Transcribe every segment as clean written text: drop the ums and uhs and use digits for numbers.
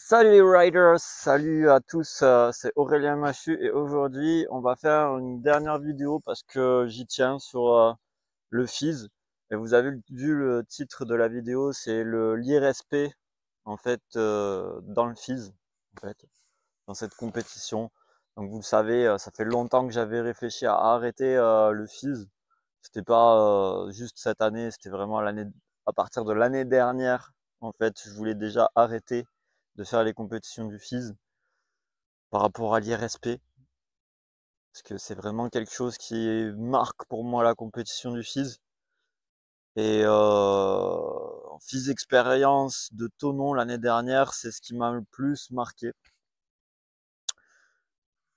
Salut les riders, salut à tous, c'est Aurélien Machu et aujourd'hui on va faire une dernière vidéo parce que j'y tiens sur le FIS. Et vous avez vu le titre de la vidéo, c'est le l'IRSP en fait dans le FIS, en fait, dans cette compétition. Donc vous le savez, ça fait longtemps que j'avais réfléchi à arrêter le FIS. C'était pas juste cette année, c'était vraiment l'année, à partir de l'année dernière. En fait, je voulais déjà arrêter de faire les compétitions du FIS par rapport à l'IRSP, parce que c'est vraiment quelque chose qui marque pour moi la compétition du FIS. Et en FIS expérience de Thonon l'année dernière, c'est ce qui m'a le plus marqué.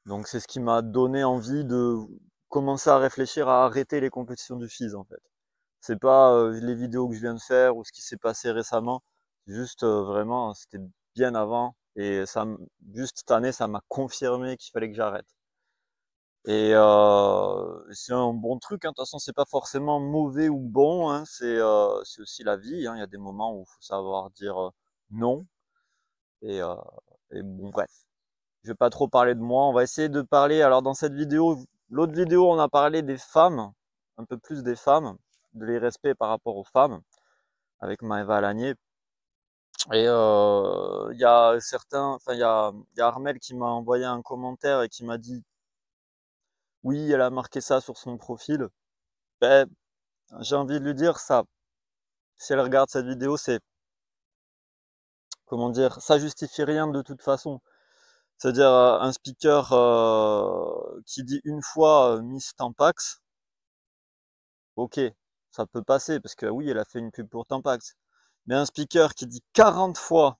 Donc c'est ce qui m'a donné envie de commencer à réfléchir à arrêter les compétitions du FIS en fait. C'est pas les vidéos que je viens de faire ou ce qui s'est passé récemment, juste vraiment c'était bien avant et juste cette année ça m'a confirmé qu'il fallait que j'arrête. Et c'est un bon truc, hein. De toute façon, c'est pas forcément mauvais ou bon, hein. C'est aussi la vie, hein. Il y a des moments où il faut savoir dire non. Et, euh, et bon, bref. Je vais pas trop parler de moi. On va essayer de parler. Alors, dans cette vidéo, l'autre vidéo, on a parlé des femmes, un peu plus des femmes, de les respects par rapport aux femmes, avec Maëva Alagné. Et il y a certains, enfin, il y a Armel qui m'a envoyé un commentaire et qui m'a dit, oui, elle a marqué ça sur son profil. Ben, j'ai envie de lui dire ça. Si elle regarde cette vidéo, c'est, comment dire, ça justifie rien de toute façon. C'est-à-dire un speaker qui dit une fois Miss Tampax, ok, ça peut passer parce que oui, elle a fait une pub pour Tampax. Mais un speaker qui dit 40 fois,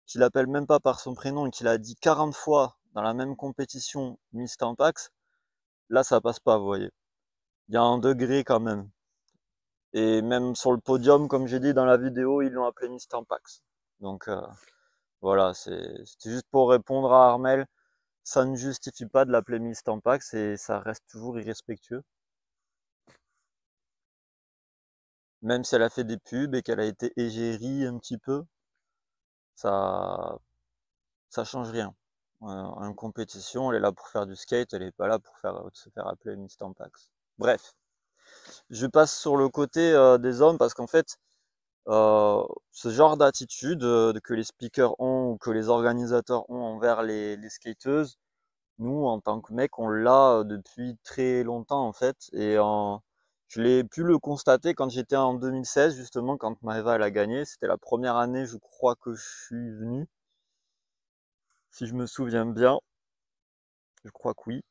qui l'appelle même pas par son prénom et qui l'a dit 40 fois dans la même compétition Miss Tampax, là ça passe pas, vous voyez. Il y a un degré quand même. Et même sur le podium, comme j'ai dit dans la vidéo, ils l'ont appelé Miss Tampax. Donc voilà, c'était juste pour répondre à Armel. Ça ne justifie pas de l'appeler Miss Tampax et ça reste toujours irrespectueux. Même si elle a fait des pubs et qu'elle a été égérie un petit peu, ça ça change rien. En compétition, elle est là pour faire du skate, elle est pas là pour se faire appeler Miss Tampax. Bref, je passe sur le côté des hommes parce qu'en fait, ce genre d'attitude que les speakers ont ou que les organisateurs ont envers les skateuses, nous, en tant que mecs, on l'a depuis très longtemps en fait. Je l'ai pu le constater quand j'étais en 2016, justement, quand Maëva elle a gagné. C'était la première année, je crois, que je suis venu, si je me souviens bien. Je crois que oui.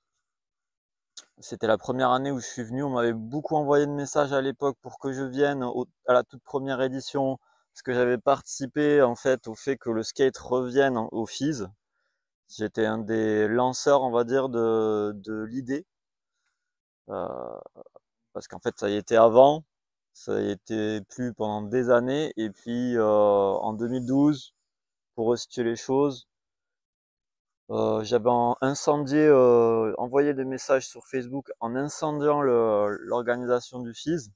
C'était la première année où je suis venu. On m'avait beaucoup envoyé de messages à l'époque pour que je vienne à la toute première édition, parce que j'avais participé en fait au fait que le skate revienne au FIS. J'étais un des lanceurs, on va dire, de l'idée. Euh, Parce qu'en fait, ça y était avant, ça y était plus pendant des années, et puis en 2012, pour resituer les choses, j'avais incendié, envoyé des messages sur Facebook en incendiant l'organisation du FIS,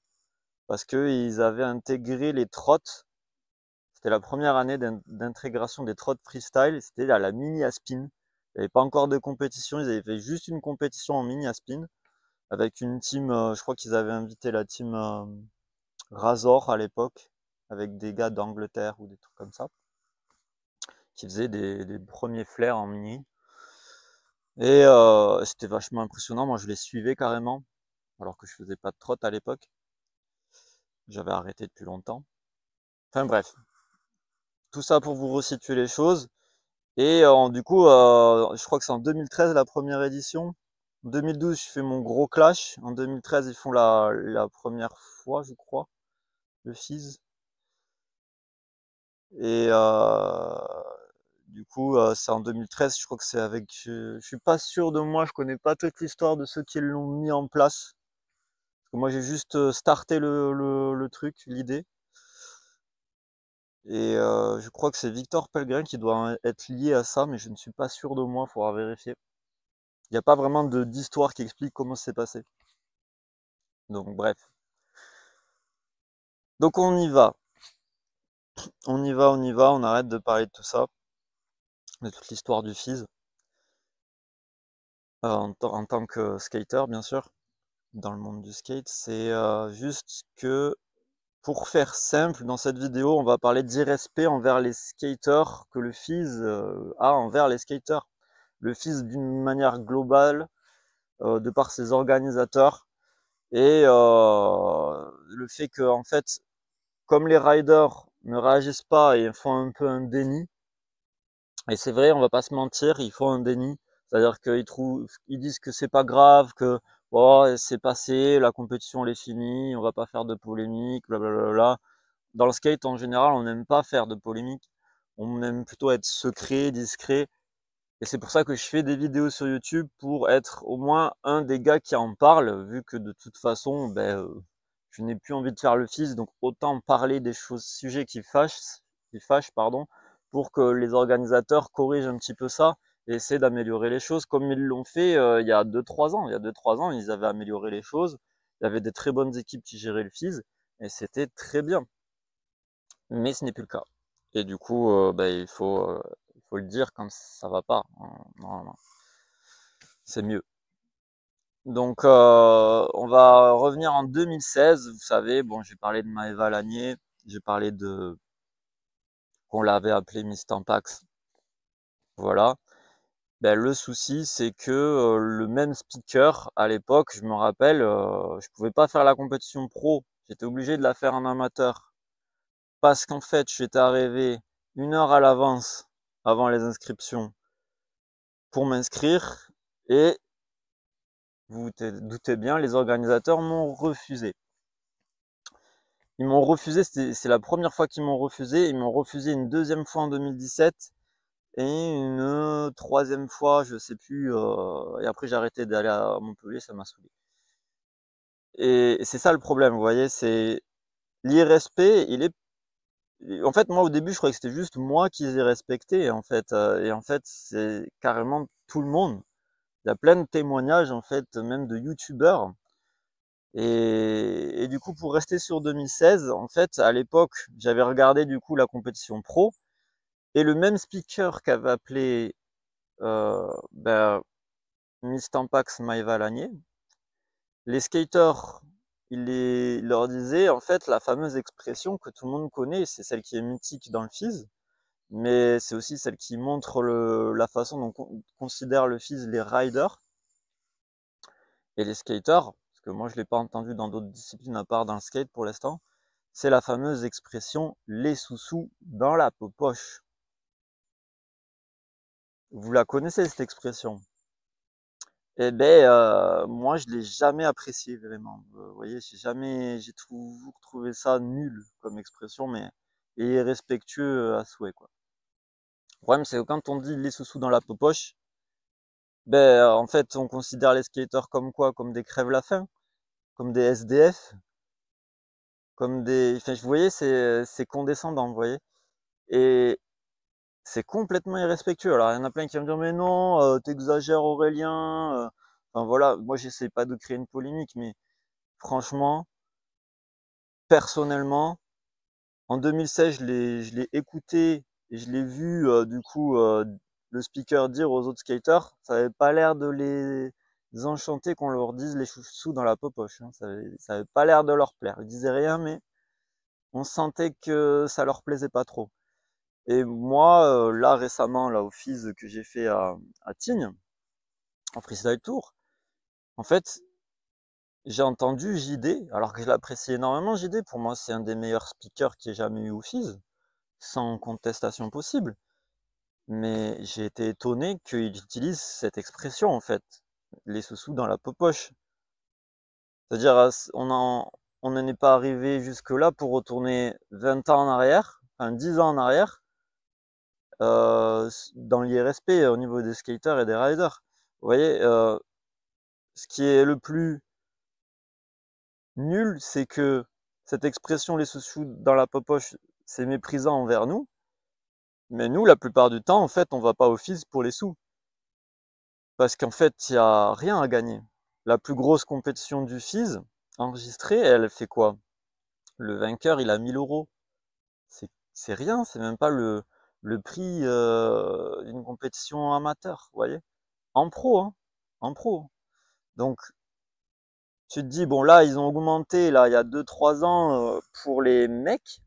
parce qu'ils avaient intégré les trottes. C'était la première année d'intégration des trottes freestyle, c'était à la mini Aspin. Il n'y avait pas encore de compétition, ils avaient fait juste une compétition en mini Aspin, avec une team, je crois qu'ils avaient invité la team Razor à l'époque, avec des gars d'Angleterre ou des trucs comme ça, qui faisaient des premiers flares en mini. Et c'était vachement impressionnant, moi je les suivais carrément, alors que je faisais pas de trotte à l'époque. J'avais arrêté depuis longtemps. Enfin bref, tout ça pour vous resituer les choses. Et du coup, je crois que c'est en 2013 la première édition. En 2012, je fais mon gros clash. En 2013, ils font la première fois, je crois, le FIS. Et du coup, c'est en 2013, je crois que c'est avec. Je suis pas sûr de moi, je connais pas toute l'histoire de ceux qui l'ont mis en place. Parce que moi, j'ai juste starté le truc, l'idée. Et je crois que c'est Victor Pellegrin qui doit être lié à ça, mais je ne suis pas sûr de moi, il faudra vérifier. Il n'y a pas vraiment d'histoire qui explique comment c'est passé. Donc bref. Donc on y va. On y va, on y va, on arrête de parler de tout ça. de toute l'histoire du FIS, en tant que skater, bien sûr, dans le monde du skate. C'est juste que, pour faire simple, dans cette vidéo, on va parler d'irrespect envers les skaters que le FIS a envers les skaters. Le FIS d'une manière globale, de par ses organisateurs, et le fait que, en fait, comme les riders ne réagissent pas et font un peu un déni, et c'est vrai, on va pas se mentir, ils font un déni, c'est-à-dire ils disent que c'est pas grave, que oh, c'est passé, la compétition elle est finie, on va pas faire de polémique, blablabla. Dans le skate en général, on n'aime pas faire de polémique, on aime plutôt être secret, discret, et c'est pour ça que je fais des vidéos sur YouTube, pour être au moins un des gars qui en parle, vu que de toute façon, je n'ai plus envie de faire le fils, donc autant parler des sujets qui fâchent, pardon, pour que les organisateurs corrigent un petit peu ça et essaient d'améliorer les choses, comme ils l'ont fait il y a 2-3 ans. Il y a 2-3 ans, ils avaient amélioré les choses, il y avait des très bonnes équipes qui géraient le FIS, et c'était très bien. Mais ce n'est plus le cas. Et du coup, il faut le dire quand ça va pas, hein. Normalement, c'est mieux. Donc, on va revenir en 2016. Vous savez, bon, j'ai parlé de Maëva Lanier, j'ai parlé de qu'on l'avait appelé Miss Tampax. Voilà. Le souci, c'est que le même speaker, à l'époque, je me rappelle, je pouvais pas faire la compétition pro. J'étais obligé de la faire en amateur. Parce qu'en fait, j'étais arrivé 1 heure à l'avance, avant les inscriptions, pour m'inscrire, et vous vous doutez bien, les organisateurs m'ont refusé. Ils m'ont refusé, c'est la première fois qu'ils m'ont refusé. Ils m'ont refusé une deuxième fois en 2017 et une troisième fois, je sais plus. Et après, j'ai arrêté d'aller à Montpellier, ça m'a saoulé. Et c'est ça le problème, vous voyez, c'est l'irrespect. En fait, moi au début, je croyais que c'était juste moi qui les respectais, en fait. Et en fait, c'est carrément tout le monde. Il y a plein de témoignages, en fait, même de youtubeurs. Et du coup, pour rester sur 2016, en fait, à l'époque, j'avais regardé du coup la compétition pro, et le même speaker qu'avait appelé Miss Tampax Maëva Lanier, les skaters, il leur disait en fait la fameuse expression que tout le monde connaît, c'est celle qui est mythique dans le FIS, mais c'est aussi celle qui montre la façon dont considèrent le FIS les riders et les skaters, parce que moi je l'ai pas entendu dans d'autres disciplines à part dans le skate pour l'instant. C'est la fameuse expression les sous-sous dans la poche. Vous la connaissez cette expression? Eh ben, moi je l'ai jamais appréciée vraiment. Vous voyez, j'ai toujours trouvé ça nul comme expression, mais et irrespectueux à souhait, quoi. Le problème, c'est que quand on dit les sous-sous dans la poche, en fait, on considère les skaters comme quoi? Comme des crève-la-faim, comme des SDF, comme des, enfin, vous voyez, c'est condescendant, vous voyez. Et c'est complètement irrespectueux. Alors, il y en a plein qui vont me dire, mais non, t'exagères Aurélien. Enfin voilà, moi j'essaie pas de créer une polémique, mais franchement, personnellement, en 2016, je l'ai écouté et je l'ai vu, du coup, le speaker dire aux autres skaters, ça avait pas l'air de les enchanter qu'on leur dise les sous dans la poche, hein. Ça avait pas l'air de leur plaire. Ils disaient rien, mais on sentait que ça leur plaisait pas trop. Et moi, là récemment, là au FIS que j'ai fait à Tignes, en freestyle tour, en fait, j'ai entendu JD, alors que je l'apprécie énormément JD, pour moi c'est un des meilleurs speakers qui ait jamais eu au FIS, sans contestation possible. Mais j'ai été étonné qu'il utilise cette expression en fait, les sous-sous dans la poche. C'est-à-dire, on n'en est pas arrivé jusque-là pour retourner 20 ans en arrière, enfin 10 ans en arrière, dans l'IRSP au niveau des skaters et des riders. Vous voyez, ce qui est le plus nul, c'est que cette expression les sous-sous dans la poche, c'est méprisant envers nous. Mais nous, la plupart du temps, en fait, on va pas au FIS pour les sous. Parce qu'en fait, il n'y a rien à gagner. La plus grosse compétition du FIS enregistrée, elle fait quoi? Le vainqueur, il a 1000 euros. C'est rien, c'est même pas le prix d'une compétition amateur, vous voyez? En pro, hein, en pro. Donc, tu te dis, bon, là, ils ont augmenté, là, il y a 2-3 ans, pour les mecs.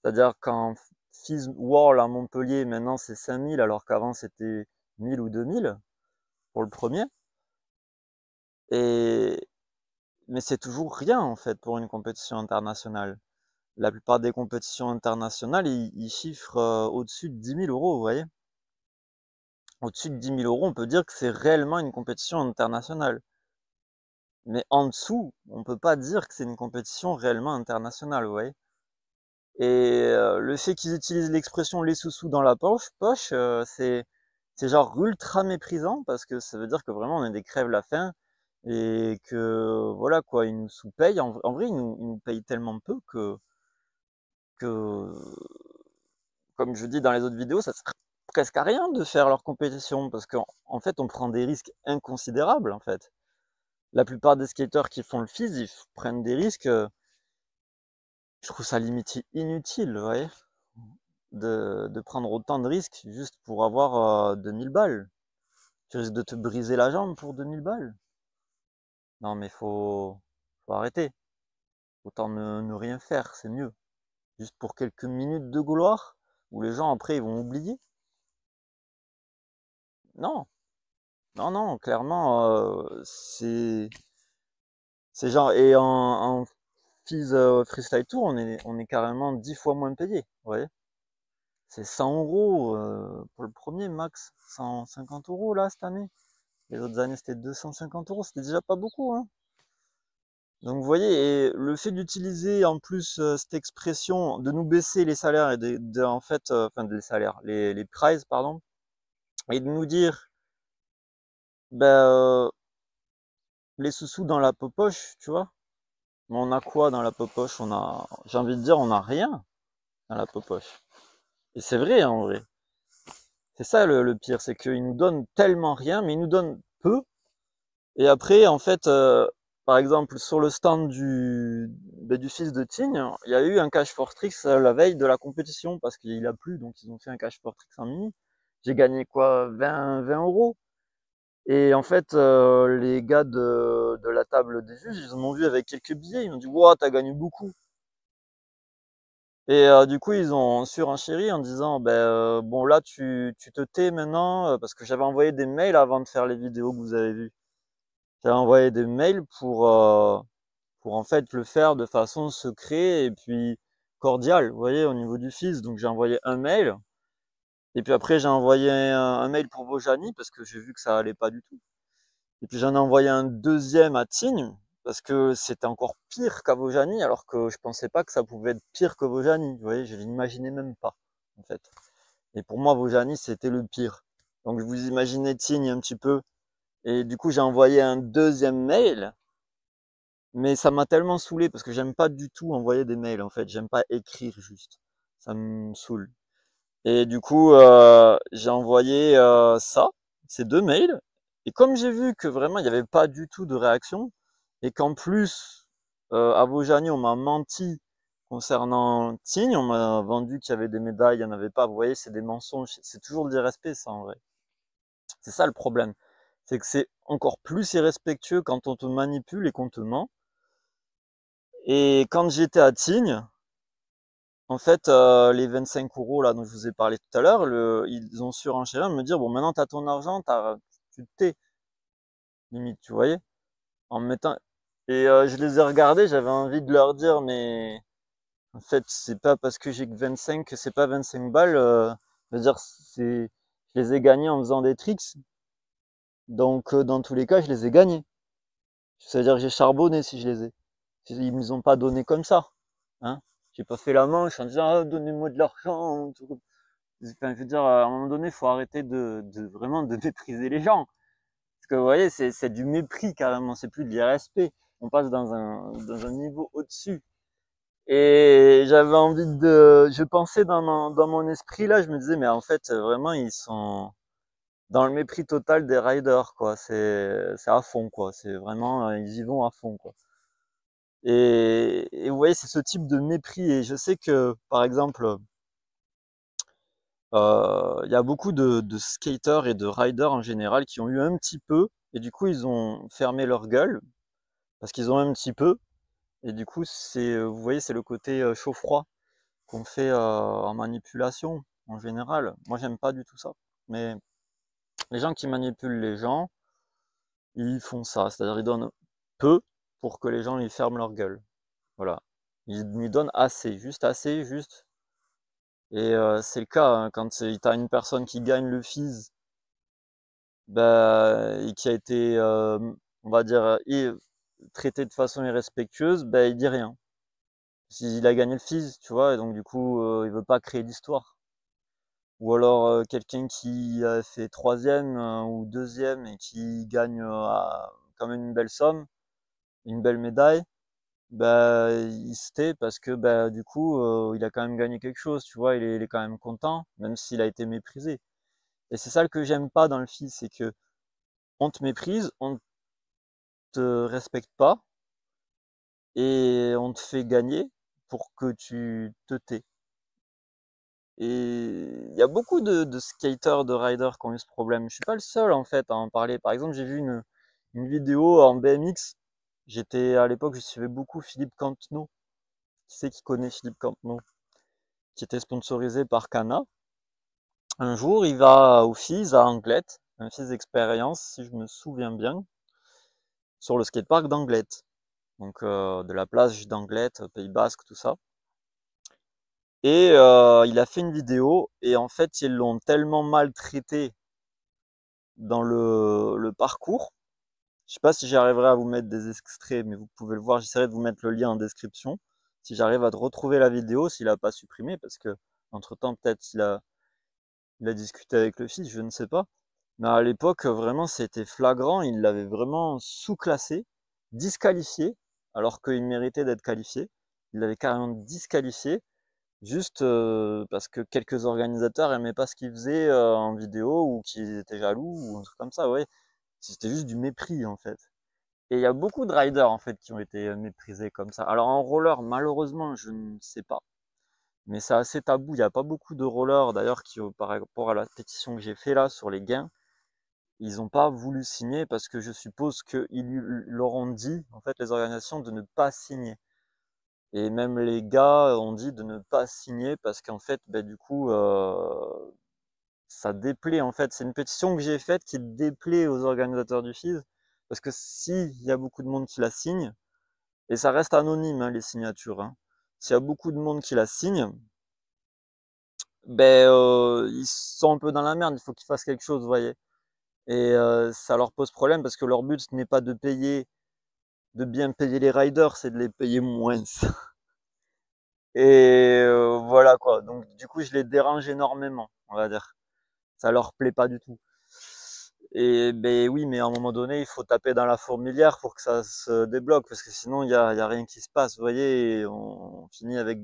C'est-à-dire qu'en FIS World à Montpellier, maintenant, c'est 5000, alors qu'avant, c'était 1000 ou 2000 pour le premier. Et, mais c'est toujours rien, en fait, pour une compétition internationale. La plupart des compétitions internationales, ils chiffrent au-dessus de 10 000 euros, vous voyez? Au-dessus de 10 000 euros, on peut dire que c'est réellement une compétition internationale. Mais en dessous, on peut pas dire que c'est une compétition réellement internationale, vous voyez? Et le fait qu'ils utilisent l'expression les sous-sous dans la poche, c'est genre ultra méprisant parce que ça veut dire que vraiment on est des crèves la faim et que voilà quoi, ils nous sous-payent. En vrai, ils nous payent tellement peu que, comme je dis dans les autres vidéos, ça sert presque à rien de faire leur compétition parce qu'en fait, on prend des risques inconsidérables en fait. La plupart des skateurs qui font le FIS, ils prennent des risques. Je trouve ça limite inutile, vous voyez, de prendre autant de risques juste pour avoir 2000 balles. Tu risques de te briser la jambe pour 2000 balles. Non, mais faut arrêter. Autant ne rien faire, c'est mieux. Juste pour quelques minutes de gloire, où les gens après ils vont oublier. Non, non, non, clairement, c'est genre, et en FIS Freestyle Tour, on est carrément 10 fois moins payé, vous voyez. C'est 100 euros pour le premier max, 150 euros là cette année. Les autres années c'était 250 euros, c'était déjà pas beaucoup, hein. Donc vous voyez, et le fait d'utiliser en plus cette expression, de nous baisser les salaires et en fait, enfin les salaires, les prices pardon, et de nous dire, ben les sous-sous dans la poche, tu vois. Mais on a quoi dans la poche? J'ai envie de dire, on a rien dans la poche. Et c'est vrai en vrai. C'est ça le pire, c'est qu'ils nous donnent tellement rien, mais ils nous donnent peu. Et après, en fait, par exemple, sur le stand du fils de Tignes, il y a eu un cash for tricks la veille de la compétition parce qu'il a plu, donc ils ont fait un cash for tricks en mini. J'ai gagné quoi? 20 euros. Et en fait, les gars de la table des juges, ils m'ont vu avec quelques billets. Ils m'ont dit, wow, t'as gagné beaucoup. Et du coup, ils ont surenchéri en disant, ben bon là, tu te tais maintenant, parce que j'avais envoyé des mails avant de faire les vidéos que vous avez vues. J'avais envoyé des mails pour en fait le faire de façon secrète et puis cordiale, vous voyez, au niveau du fils. Donc j'ai envoyé un mail, et puis après j'ai envoyé un mail pour Vojani, parce que j'ai vu que ça allait pas du tout. Et puis j'en ai envoyé un deuxième à Tignes, parce que c'était encore pire qu'à Vojani, alors que je pensais pas que ça pouvait être pire que Vojani, vous voyez, je l'imaginais même pas, en fait. Et pour moi, Vojani, c'était le pire. Donc vous imaginez Tignes un petit peu. Et du coup, j'ai envoyé un deuxième mail, mais ça m'a tellement saoulé parce que j'aime pas du tout envoyer des mails en fait. J'aime pas écrire juste. Ça me saoule. Et du coup, j'ai envoyé ces deux mails. Et comme j'ai vu que vraiment il n'y avait pas du tout de réaction, et qu'en plus, à Vojani, on m'a menti concernant Tignes, on m'a vendu qu'il y avait des médailles, il n'y en avait pas. Vous voyez, c'est des mensonges. C'est toujours l'irrespect, ça en vrai. C'est ça le problème. C'est que c'est encore plus irrespectueux quand on te manipule et qu'on te ment. Et quand j'étais à Tignes, en fait, les 25 euros là dont je vous ai parlé tout à l'heure, ils ont surenchéri à me dire, bon, maintenant t'as ton argent, tu te tais, limite, tu voyais, en me mettant. Et je les ai regardés, j'avais envie de leur dire, mais en fait, c'est pas parce que j'ai que 25 que c'est pas 25 balles. Je veux dire, je les ai gagnés en faisant des tricks. Donc, dans tous les cas, je les ai gagnés. C'est-à-dire que j'ai charbonné si je les ai. Ils me les ont pas donné comme ça. Hein. J'ai pas fait la manche en disant ah, donnez-moi de l'argent. Enfin, je veux dire, à un moment donné, il faut arrêter vraiment de mépriser les gens. Parce que vous voyez, c'est du mépris carrément, c'est plus de l'irrespect. On passe dans un niveau au-dessus. Et j'avais envie je pensais dans mon esprit là, je me disais, mais en fait, vraiment, ils sont dans le mépris total des riders, quoi. C'est à fond, quoi. C'est vraiment, ils y vont à fond, quoi. Et vous voyez, c'est ce type de mépris. Et je sais que, par exemple, Il y a beaucoup de skaters et de riders en général qui ont eu un petit peu, et du coup ils ont fermé leur gueule, parce qu'ils ont un petit peu, et du coup vous voyez, c'est le côté chaud-froid qu'on fait en manipulation en général. Moi j'aime pas du tout ça. Mais les gens qui manipulent les gens, ils font ça, c'est-à-dire ils donnent peu pour que les gens ils ferment leur gueule. Voilà. Ils donnent assez, juste assez, juste. Et c'est le cas, hein, quand t'as une personne qui gagne le FIS, bah, et qui a été, on va dire, traité de façon irrespectueuse, bah, il dit rien. S'il a gagné le FIS, tu vois, et donc du coup, il veut pas créer d'histoire. Ou alors quelqu'un qui a fait troisième ou deuxième et qui gagne quand même une belle somme, une belle médaille, bah il se tait parce que bah du coup il a quand même gagné quelque chose, tu vois, il est quand même content, même s'il a été méprisé. Et c'est ça que j'aime pas dans le film, c'est que on te méprise, on te respecte pas et on te fait gagner pour que tu te tais. Et il y a beaucoup de skaters, de riders qui ont eu ce problème. Je suis pas le seul en fait à en parler. Par exemple, j'ai vu une vidéo en BMX. À l'époque, je suivais beaucoup Philippe Cantenot. Qui c'est qui connaît Philippe Cantenot? Qui était sponsorisé par Cana. Un jour, il va au FIS à Anglet, un FIS expérience, si je me souviens bien, sur le skatepark d'Anglet. Donc de la plage d'Anglet, Pays Basque, tout ça. Et il a fait une vidéo et en fait ils l'ont tellement maltraité dans le parcours. Je sais pas si j'arriverai à vous mettre des extraits, mais vous pouvez le voir. J'essaierai de vous mettre le lien en description. Si j'arrive à retrouver la vidéo, s'il a pas supprimé, parce que entre temps peut-être il a discuté avec le fils, je ne sais pas. Mais à l'époque, vraiment, c'était flagrant. Il l'avait vraiment sous-classé, disqualifié, alors qu'il méritait d'être qualifié. Il l'avait carrément disqualifié, juste parce que quelques organisateurs aimaient pas ce qu'il faisait en vidéo ou qu'ils étaient jaloux ou un truc comme ça, ouais. C'était juste du mépris en fait. Et il y a beaucoup de riders en fait qui ont été méprisés comme ça. Alors en roller, malheureusement, je ne sais pas, mais c'est assez tabou. Il n'y a pas beaucoup de rollers d'ailleurs qui, par rapport à la pétition que j'ai fait là sur les gains, ils n'ont pas voulu signer parce que je suppose qu'ils leur ont dit, en fait, les organisations, de ne pas signer. Et même les gars ont dit de ne pas signer parce qu'en fait, bah, du coup, ça déplaît en fait. C'est une pétition que j'ai faite qui déplaît aux organisateurs du FIS parce que s'il y a beaucoup de monde qui la signe, et ça reste anonyme hein, les signatures, hein. S'il y a beaucoup de monde qui la signe, ben ils sont un peu dans la merde. Il faut qu'ils fassent quelque chose, vous voyez. Et ça leur pose problème parce que leur but ce n'est pas de bien payer les riders, c'est de les payer moins. Et voilà quoi. Donc du coup, je les dérange énormément, on va dire. Ça leur plaît pas du tout. Et ben oui, mais à un moment donné, il faut taper dans la fourmilière pour que ça se débloque, parce que sinon, il y a rien qui se passe. Vous voyez, on finit avec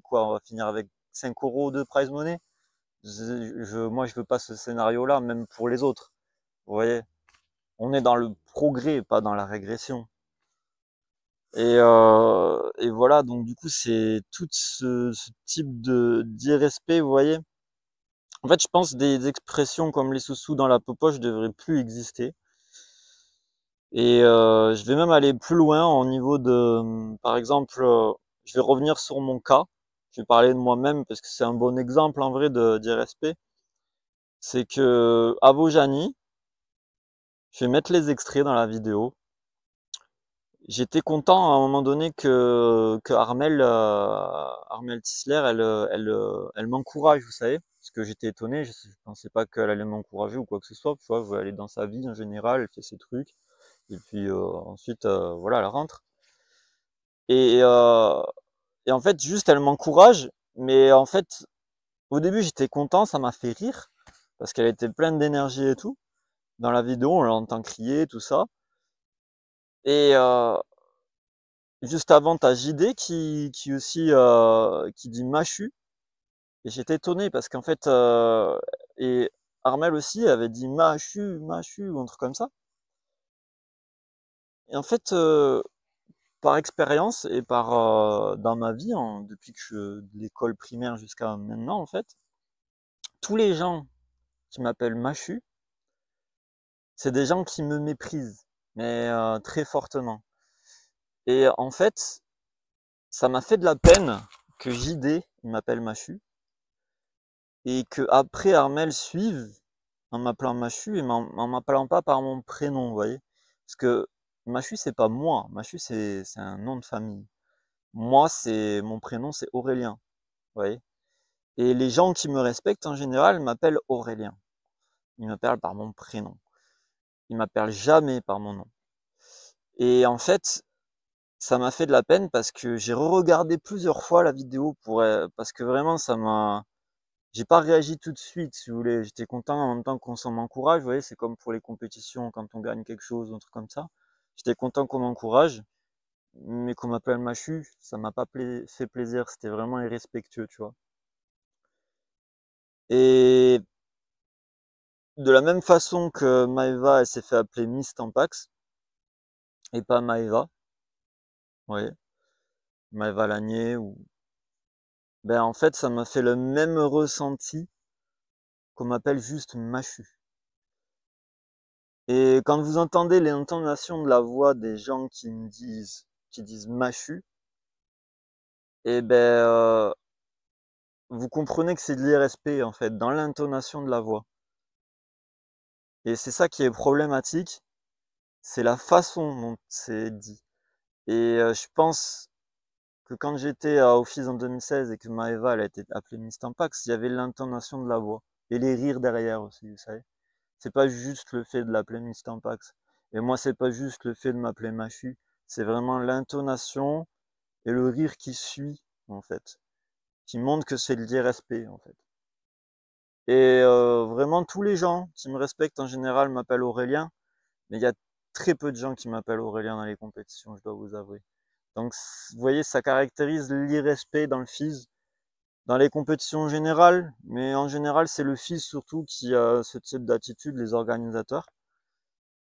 quoi? On va finir avec 5 euros de prize money. Moi, je veux pas ce scénario-là, même pour les autres. Vous voyez, on est dans le progrès, pas dans la régression. Et voilà, donc du coup, c'est tout ce type d'irrespect, vous voyez. En fait, je pense des expressions comme les sous-sous dans la popoche devraient plus exister. Et je vais même aller plus loin au niveau de, par exemple, je vais revenir sur mon cas. Je vais parler de moi-même parce que c'est un bon exemple en vrai d'irrespect. C'est que Avojani, je vais mettre les extraits dans la vidéo. J'étais content à un moment donné que Armel Tisler, elle m'encourage, vous savez, parce que j'étais étonné, je pensais pas qu'elle allait m'encourager ou quoi que ce soit. Tu vois, elle est dans sa vie en général, elle fait ses trucs, et puis ensuite, voilà, elle rentre. Et, euh, et en fait, juste, elle m'encourage, mais en fait, au début, j'étais content, ça m'a fait rire, parce qu'elle était pleine d'énergie et tout. Dans la vidéo, on l'entend crier, tout ça. Et juste avant, t'as JD qui aussi qui dit Machu. Et j'étais étonné parce qu'en fait, et Armel aussi avait dit Machu, Machu, ou un truc comme ça. Et en fait, par expérience et par dans ma vie, depuis que de l'école primaire jusqu'à maintenant, en fait, tous les gens qui m'appellent Machu, c'est des gens qui me méprisent, mais très fortement. Et en fait, ça m'a fait de la peine que JD, il m'appelle Machu, et que après Armel suive en m'appelant Machu et en m'appelant pas par mon prénom, vous voyez. Parce que Machu, c'est pas moi. Machu, c'est un nom de famille. Moi, c'est mon prénom, c'est Aurélien, vous voyez. Et les gens qui me respectent en général m'appellent Aurélien. Ils m'appellent par mon prénom. Ils m'appellent jamais par mon nom. Et en fait, ça m'a fait de la peine parce que j'ai re-regardé plusieurs fois la vidéo parce que vraiment j'ai pas réagi tout de suite, si vous voulez. J'étais content en même temps qu'on s'en m'encourage, vous voyez, c'est comme pour les compétitions quand on gagne quelque chose, un truc comme ça. J'étais content qu'on m'encourage, mais qu'on m'appelle Machu, ça m'a pas fait plaisir, c'était vraiment irrespectueux, tu vois. Et de la même façon que Maeva, elle s'est fait appeler Miss Tampax, et pas Maeva, vous voyez, Maeva Lanier, ben en fait, ça m'a fait le même ressenti qu'on m'appelle juste Machu. Et quand vous entendez l'intonation de la voix des gens qui disent Machu, et ben vous comprenez que c'est de l'irrespect en fait, dans l'intonation de la voix. Et c'est ça qui est problématique, c'est la façon dont c'est dit. Et je pense que quand j'étais à Office en 2016 et que Maeva elle a été appelée Miss Tampax, il y avait l'intonation de la voix et les rires derrière aussi, vous savez. C'est pas juste le fait de l'appeler Miss Tampax. Et moi, c'est pas juste le fait de m'appeler Machu, c'est vraiment l'intonation et le rire qui suit, en fait, qui montre que c'est le respect, en fait. Et vraiment, tous les gens qui me respectent en général m'appellent Aurélien, mais il y a très peu de gens qui m'appellent Aurélien dans les compétitions, je dois vous avouer. Donc, vous voyez, ça caractérise l'irrespect dans le FIS, dans les compétitions générales, mais en général, c'est le FIS surtout qui a ce type d'attitude, les organisateurs.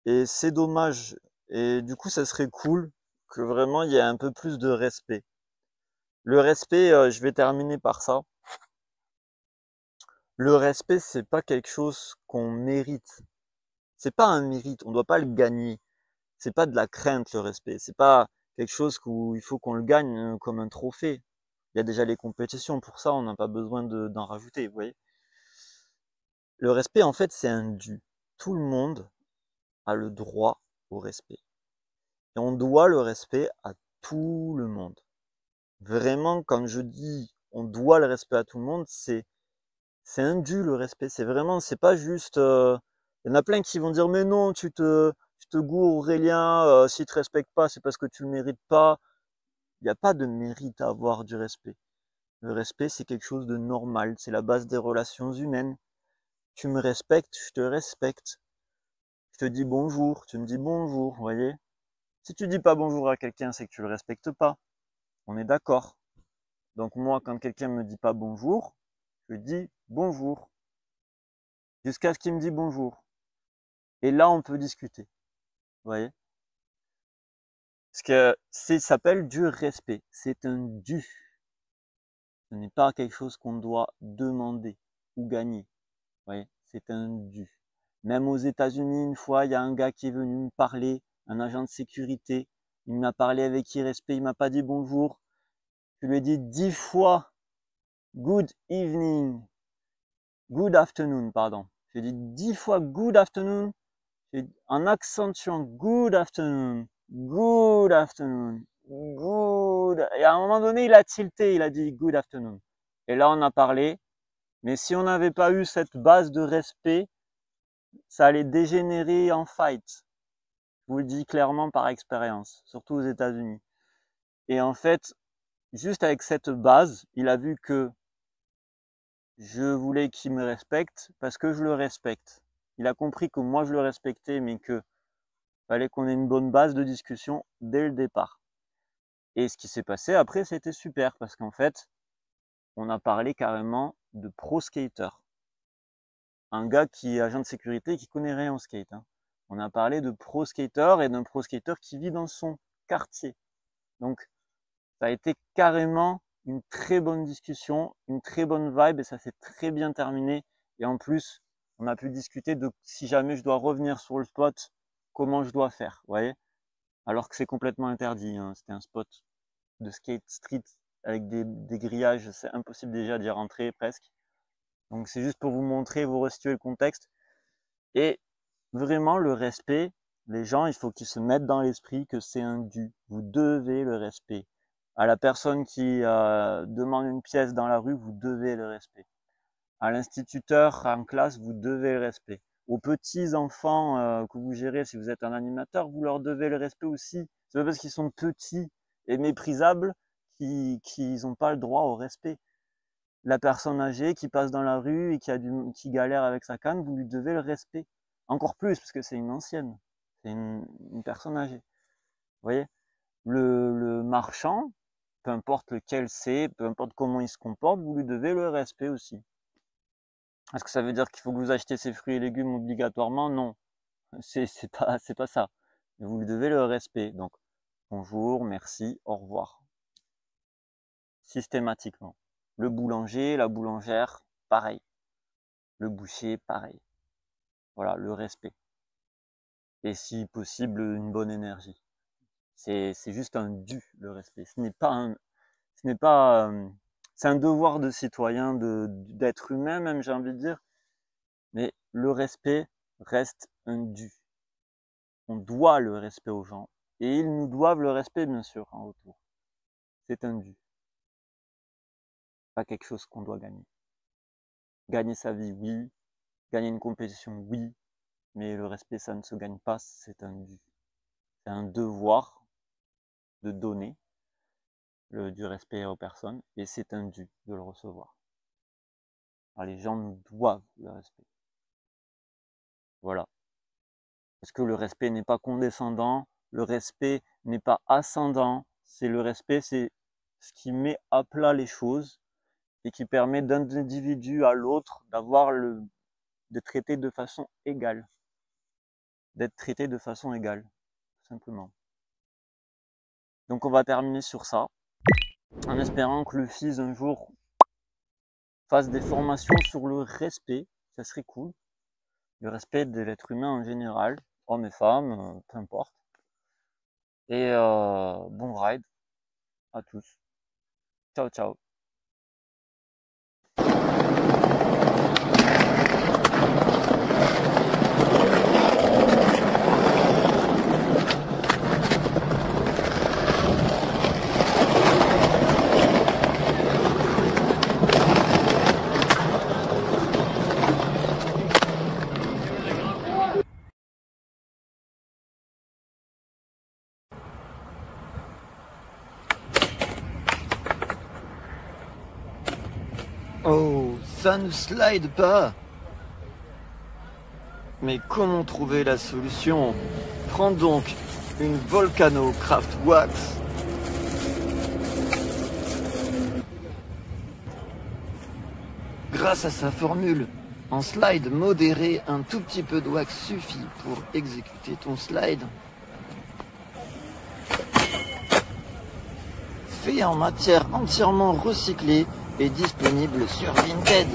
Et c'est dommage. Et du coup, ça serait cool que vraiment il y ait un peu plus de respect. Le respect, je vais terminer par ça. Le respect, c'est pas quelque chose qu'on mérite. C'est pas un mérite, on doit pas le gagner. C'est pas de la crainte, le respect. C'est pas quelque chose où il faut qu'on le gagne comme un trophée. Il y a déjà les compétitions, pour ça, on n'a pas besoin d'en rajouter, vous voyez. Le respect, en fait, c'est un dû. Tout le monde a le droit au respect. Et on doit le respect à tout le monde. Vraiment, quand je dis on doit le respect à tout le monde, c'est un dû le respect. C'est vraiment, c'est pas juste. Il y en a plein qui vont dire mais non, tu te gourres Aurélien, s'il te respecte pas, c'est parce que tu le mérites pas. Il n'y a pas de mérite à avoir du respect. Le respect, c'est quelque chose de normal, c'est la base des relations humaines. Tu me respectes, je te respecte. Je te dis bonjour, tu me dis bonjour, vous voyez. Si tu dis pas bonjour à quelqu'un, c'est que tu le respectes pas. On est d'accord. Donc moi, quand quelqu'un me dit pas bonjour, je dis bonjour. Jusqu'à ce qu'il me dise bonjour. Et là, on peut discuter. Vous voyez? Parce que ça s'appelle du respect. C'est un dû. Ce n'est pas quelque chose qu'on doit demander ou gagner. Vous voyez? C'est un dû. Même aux États-Unis, une fois, il y a un gars qui est venu me parler, un agent de sécurité. Il m'a parlé avec irrespect, il m'a pas dit bonjour. Je lui ai dit 10 fois good evening, good afternoon, pardon. J'ai dit 10 fois good afternoon, en accentuant good afternoon, good afternoon, good. Et à un moment donné, il a tilté, il a dit good afternoon. Et là, on a parlé. Mais si on n'avait pas eu cette base de respect, ça allait dégénérer en fight. Je vous le dis clairement par expérience, surtout aux États-Unis. Et en fait, juste avec cette base, il a vu que je voulais qu'il me respecte parce que je le respecte. Il a compris que moi je le respectais, mais que fallait qu'on ait une bonne base de discussion dès le départ. Et ce qui s'est passé après, c'était super parce qu'en fait, on a parlé carrément de pro skater. Un gars qui est agent de sécurité et qui connaît rien au skate. Hein. On a parlé de pro skater et d'un pro skater qui vit dans son quartier. Donc, ça a été carrément une très bonne discussion, une très bonne vibe et ça s'est très bien terminé. Et en plus, on a pu discuter de si jamais je dois revenir sur le spot, comment je dois faire, vous voyez? Alors que c'est complètement interdit, hein. C'était un spot de skate street avec des grillages, c'est impossible déjà d'y rentrer presque. Donc c'est juste pour vous montrer, vous restituer le contexte. Et vraiment le respect, les gens, il faut qu'ils se mettent dans l'esprit que c'est un dû. Vous devez le respect. À la personne qui demande une pièce dans la rue, vous devez le respect. À l'instituteur en classe, vous devez le respect. Aux petits enfants que vous gérez, si vous êtes un animateur, vous leur devez le respect aussi. C'est pas parce qu'ils sont petits et méprisables qu'ils n'ont pas le droit au respect. La personne âgée qui passe dans la rue et qui galère avec sa canne, vous lui devez le respect. Encore plus, parce que c'est une ancienne. C'est une personne âgée. Vous voyez? Le marchand, peu importe lequel c'est, peu importe comment il se comporte, vous lui devez le respect aussi. Est-ce que ça veut dire qu'il faut que vous achetiez ses fruits et légumes obligatoirement? Non. C'est pas ça. Mais vous lui devez le respect. Donc, bonjour, merci, au revoir. Systématiquement. Le boulanger, la boulangère, pareil. Le boucher, pareil. Voilà, le respect. Et si possible, une bonne énergie. C'est juste un dû, le respect. Ce n'est pas c'est un devoir de citoyen, d'être humain même, j'ai envie de dire. Mais le respect reste un dû. On doit le respect aux gens. Et ils nous doivent le respect, bien sûr, en retour. C'est un dû. Pas quelque chose qu'on doit gagner. Gagner sa vie, oui. Gagner une compétition, oui. Mais le respect, ça ne se gagne pas, c'est un dû. C'est un devoir de donner du respect aux personnes, et c'est un dû de le recevoir. Alors, les gens nous doivent le respect. Voilà. Parce que le respect n'est pas condescendant, le respect n'est pas ascendant, c'est le respect, c'est ce qui met à plat les choses et qui permet d'un individu à l'autre d'être traité de façon égale. D'être traité de façon égale, tout simplement. Donc on va terminer sur ça, en espérant que le FIS un jour fasse des formations sur le respect, ça serait cool. Le respect de l'être humain en général, hommes et femmes, peu importe. Et bon ride à tous. Ciao, ciao. Oh, ça ne slide pas. Mais comment trouver la solution? Prends donc une Volcano Craft Wax. Grâce à sa formule, en slide modéré, un tout petit peu de wax suffit pour exécuter ton slide. Fait en matière entièrement recyclée et disponible sur Vinted.